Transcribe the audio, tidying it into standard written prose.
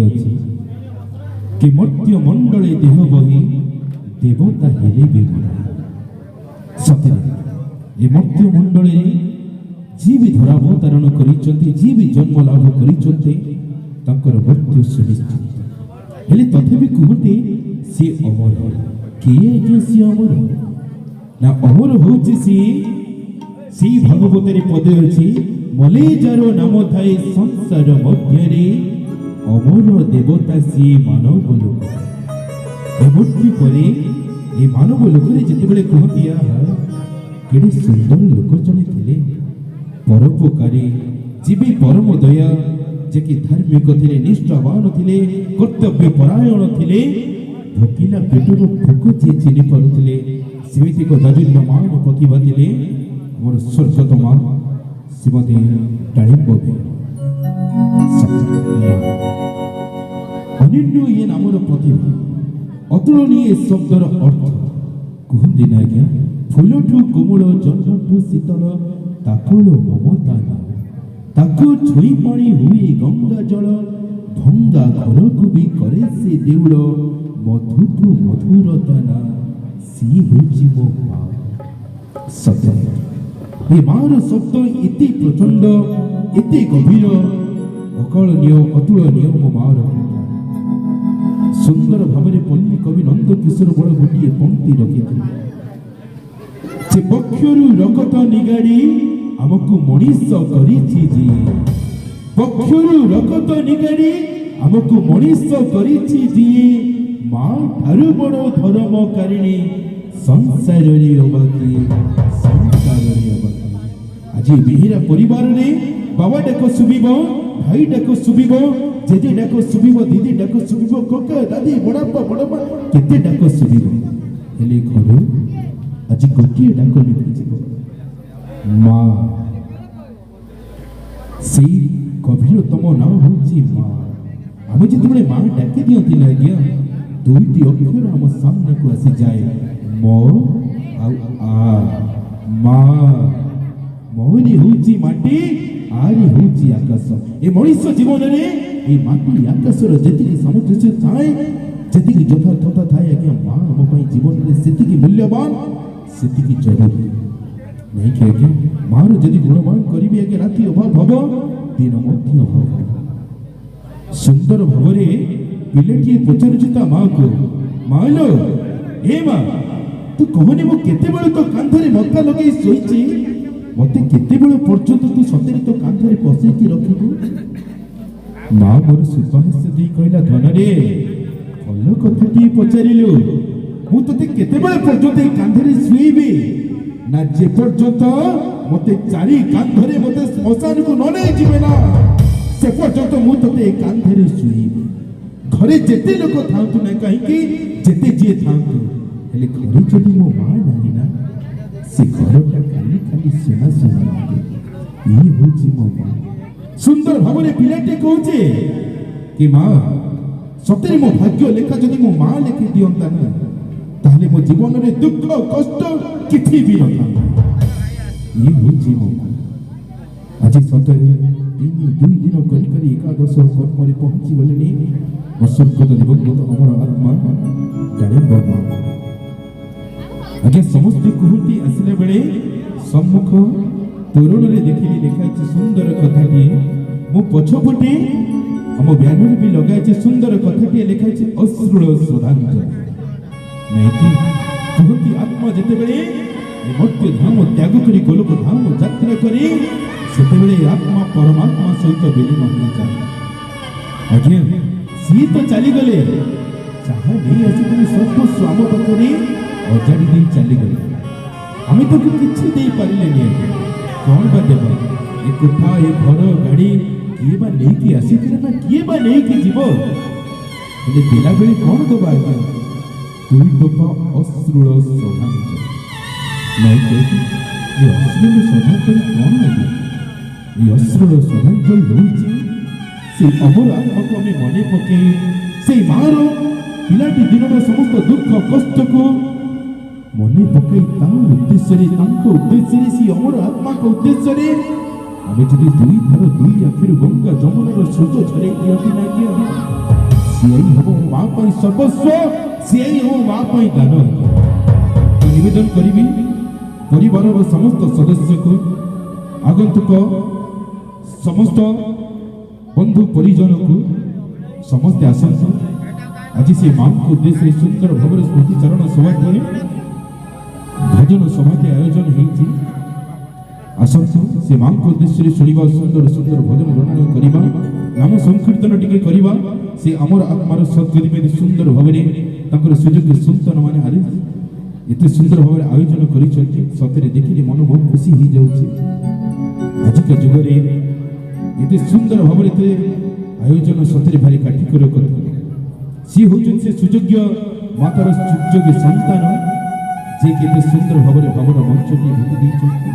ଅଛି कि मर्त्य मंडले देह बही देवता हेले भी सतरे ए मर्त्य मंडले जी भी धरावतारण करिसंती जी भी जन्म लाभ करिसंती तांकर मृत्यु सुनिश्चित हेले तथापि कहते सी अमर किए जे सी अमर ना अमर होछि सी भागवतरे पदे अछि मले जारो नाम थाए संसार मध्यरे अमर देवता सी मानव लोक मृत्यु परे ए मानव लोक जितेबले कहती केड़े सुंदर लोक जने थिले परोपकारी जीवी परम दया जे कि धार्मिक थिले निष्ठावान थिले कर्तव्य परायण थिले भोकिला पेटर भोक जे चिनी परुथिले सेमिति को दजुल्यमान प्रतिभा थिले मोर स्वर्गतमा श्रीमती डाळिंब अनिन्य ये नामर प्रतिभा अतुलनीय शब्दर अर्थ कहते ना आज्ञा फूलठू कोमल जन्मठू शीतल ताकल ममता ना ताको छुई पानी हुए गंगा जल भंगा घर को भी करे से देउल मधुठू मधुरता ना सी होची मो मां सत्य ये मार शब्द इति प्रचंड इति गभीर अकलनीय अतुलनीय मो मार सुंदर भावरे पल्ली कवि नंद किशोर बड़ गोटे पंक्ति रखिथिले जे पक्षरु रकत निगाड़ी आमको मनीष करिछि जी पक्षरु रकत निगाड़ी आमको मनीष करिछि जी मां ठारु बड़ धर्मकारिणी संसार रे अबाकी आज बेहेरा परिवार रे बाबा डाक सुबिबो भाई डाक सुबिबो जेजे डाक सुबिबो दीदी डाक सुबिबो कका दादी बड़ापा बड़बा केते डाक सुबिबो हेले घर आज गोटे डाक लिखिजिबो मां से गभीरतम नाम होची मां हम जितबे मां डाके दियंती ना गया दुईटी अक्षर हम सामने को आसी जाए मो आ मां मोहनी होची माटी आरी होची आकाश ए मनुष्य जीवन रे ए माटी आकाश रो जेतिकी सामर्थ्य थाए जेतिकी यथार्थता थाए कि मां हम पई जीवन रे सेतिकी मूल्यवान सेतिकी जरूरी नहीं कि आज्ञा मां रो जदि गुणवान करिबे आज्ञा राति अभाव हबो दिन मध्य अभाव सुंदर भावरे पिलेटी पचारुचिता मां को मालो ए मां तू कहनी मो केते बेले तो कांधरे मक्का लगे सोईची मते केते बेले पर्यंत तू सतेरे तो कांधरे पसे की रखिबू मां मोर सुपाहिस दी कहला धन रे भलो कथाटी पचारिलु मु तते केते बेले पर्यंत कांधरे सुईबी ना जे पर्यंत मते चारी कांधरे मते श्मशान को न नै जिवे ना से पर्यंत मु तते कांधरे सुईबी घरे जेते लोक थांतु ना कहि कि जेते जे थांतु हेले घरे जदि मो मां नाही ना से घरटा खाली खाली सुना सुना लागे ई होची मो मां सुंदर भावरे पिलाटे कहूचे कि मां सतेरे मो भाग्य लेखा जदि मो मां लेखि दियंता ना ताहले मो जीवन रे दुख कष्ट किछि भी न था ई होची मो मां आज सतेरे दुई दिन करी करी एकादश कर्म रे पहुंची गलेनी स्वर्गत दिवंगत अमर आत्मा डाळिंब मां आगे समस्त कहती आसला बेले सम्मुख तोरण रे देखिली लिखाई सुंदर कथाटी मो पछपटे हम ब्यानर भी लगाई सुंदर कथाटी लिखाई अश्रुल श्रद्धांजलि नहीं कि कहती आत्मा जेते बेले मर्त्य धाम त्याग करी गोलोक धाम यात्रा करी सेते बेले आत्मा परमात्मा सहित विलीन हो जाए आज्ञा सी तो चली गले चाहा नहीं आसी सब स्वाम पाखरे अजाड़ी दे चली गले आम तो किसी दे पारे नहीं कौन बा देव ए कोठा ए घर गाड़ी किए बा नहीं आसी ना किए बा नहीं जीव देला बेले कौन दबा आज्ञा दुई टोपा अश्रुल श्रद्धांजलि नहीं कहती ये अश्रुल श्रद्धांजलि कौन लगे ये अश्रुल श्रद्धांजलि होची से अमर आत्मा को हमें मने पके से मार पिलाटी दिन समस्त दुख कष्ट को मने पकई उद्देश्य सी अमर आत्मा को उद्देश्य आम जब दुई थर दुई आखिर गंगा जमुनार स्रोत झरे दियंती ना ସିଏ ହିଁ ହେବ ମା ପାଇଁ ସର୍ବସ୍ୱ, ସିଏ ହିଁ ହେବ ମା ପାଇଁ ଦାନ। ମୁଁ ନିବେଦନ କରିବି ପରିବାରର ସମସ୍ତ ସଦସ୍ୟକୁ, ଆଗନ୍ତୁକ ସମସ୍ତ ବନ୍ଧୁ ପରିଜନକୁ ସମସ୍ତେ ଆସନ୍ତୁ। ଆଜି ସେ ମାଙ୍କ ଉଦ୍ଦେଶ୍ୟରେ ସୁନ୍ଦର ଭାବରେ ସ୍ମୃତିଚାରଣ ସଭାଟିଏ ଭଜନ ସଭାଟିଏ ଆୟୋଜନ ହେଇଛି। ଆସନ୍ତୁ ସେ ମାଙ୍କ ଉଦ୍ଦେଶ୍ୟରେ ଶୁଣିବା, ସୁନ୍ଦର ସୁନ୍ଦର ଭଜନ ଜଣାଣ କରିବା, ନାମ ସଂକୀର୍ତ୍ତନ ଟିକେ କରିବା। ସେ ଆମର ଆତ୍ମାର ସଦ୍ଗତି ସୁନ୍ଦର ଭାବରେ ତାଙ୍କର ସୁଯୋଗ୍ୟ ସନ୍ତାନ ମାନେ ଏତେ ସୁନ୍ଦର ଭାବରେ ଆୟୋଜନ କରିଛନ୍ତି। ସତରେ ଦେଖିଲେ ମନ ବହୁତ ଖୁସି ହେଇଯାଉଛି। ଆଜିକା ଯୁଗରେ ଏତେ ସୁନ୍ଦର ଭାବରେ ଏତେ ଆୟୋଜନ ସତରେ ଭାରି କାଠିକର କଥା। ସିଏ ହେଉଛନ୍ତି ସେ ସୁଯୋଗ୍ୟ ମାତାର ସୁଯୋଗ୍ୟ ସନ୍ତାନ, ଯେ କେତେ ସୁନ୍ଦର ଭାବରେ ଭାବର ମଞ୍ଚଟି ଭୋଗ ଦେଇଛନ୍ତି।